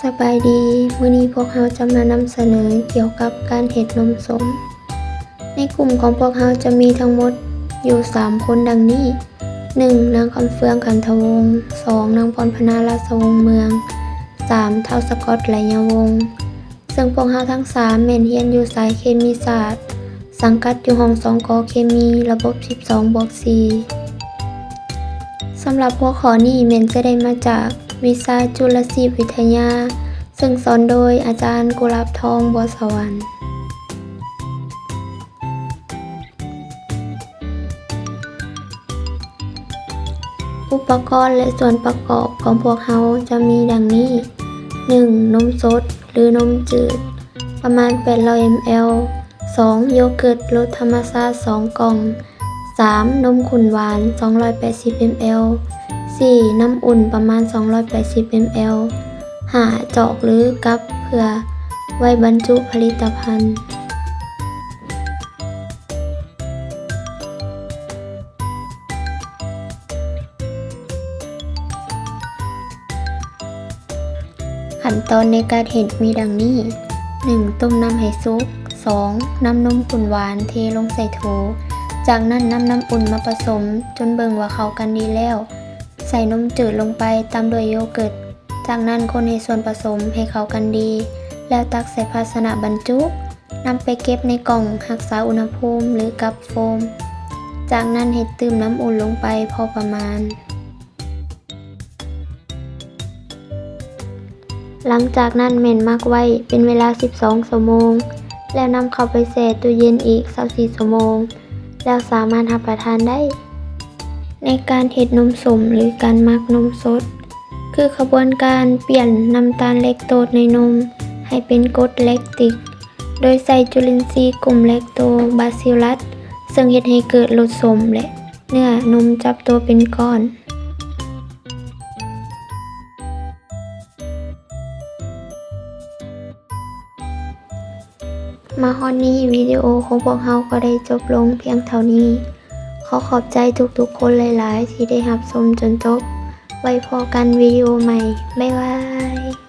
สบายดีมื้อนี้พวกเราจะมานำเสนอเกี่ยวกับการเฮ็ดนมสมในกลุ่มของพวกเราจะมีทั้งหมดอยู่3คนดังนี้ 1. นางคำเฟืองขันธวงศ์ 2. นางพรพนาราชวงศ์เมือง 3. เฒ่าสกอตไหลยวงศ์ซึ่งพวกเราทั้ง3แม่นเรียนอยู่สายเคมีศาสตร์สังกัดอยู่ห้อง2 ก.เคมีระบบ 12+4 สำหรับหัวข้อนี้แม่นจะได้มาจากวิชาจุลชีพวิทยาซึ่งสอนโดยอาจารย์กุหลาบทองบัวสวรรค์อุปกรณ์และส่วนประกอบของพวกเราจะมีดังนี้ 1. นมสดหรือนมจืดประมาณ800 ml 2. โยเกิร์ตรสธรรมชาติ2 กล่อง 3. นมข้นหวาน280 ml 4. น้ำอุ่นประมาณ280 ml 5. จอกหรือกั๊บเพื่อไว้บรรจุผลิตภัณฑ์ขั้นตอนในการเฮ็ดมีดังนี้ 1. ต้มน้ำให้สุก 2. นำนมข้นหวานเทลงใส่โถจากนั้นนำน้ำอุ่นมาผสมจนเบิ่งว่าเข้ากันดีแล้วใส่นมจืดลงไปตามด้วยโยเกิร์ตจากนั้นคนให้ส่วนผสมให้เข้ากันดีแล้วตักใส่ภาชนะบรรจุนำไปเก็บในกล่องรักษาอุณหภูมิหรือกับโฟมจากนั้นให้เติมน้ำอุ่นลงไปพอประมาณหลังจากนั้นแม่นมักไว้เป็นเวลา12 ชั่วโมงแล้วนำเข้าไปแช่ตู้เย็นอีก24 ชั่วโมงแล้วสามารถรับประทานได้ในการเฮ็ดนมสมหรือการหมักนมสดคือขบวนการเปลี่ยนน้ำตาลแลคโตสในนมให้เป็นกรดแลคติกโดยใส่จุลินทรีย์กลุ่มแลคโตบาซิลลัสซึ่งเฮ็ดให้เกิดรสสมและเนื้อนมจับตัวเป็นก้อนมาฮอดนี้วิดีโอของพวกเราก็ได้จบลงเพียงเท่านี้ขอขอบใจทุกๆคนหลายๆที่ได้รับชมจนจบไว้พอกันวิดีโอใหม่บ๊ายบาย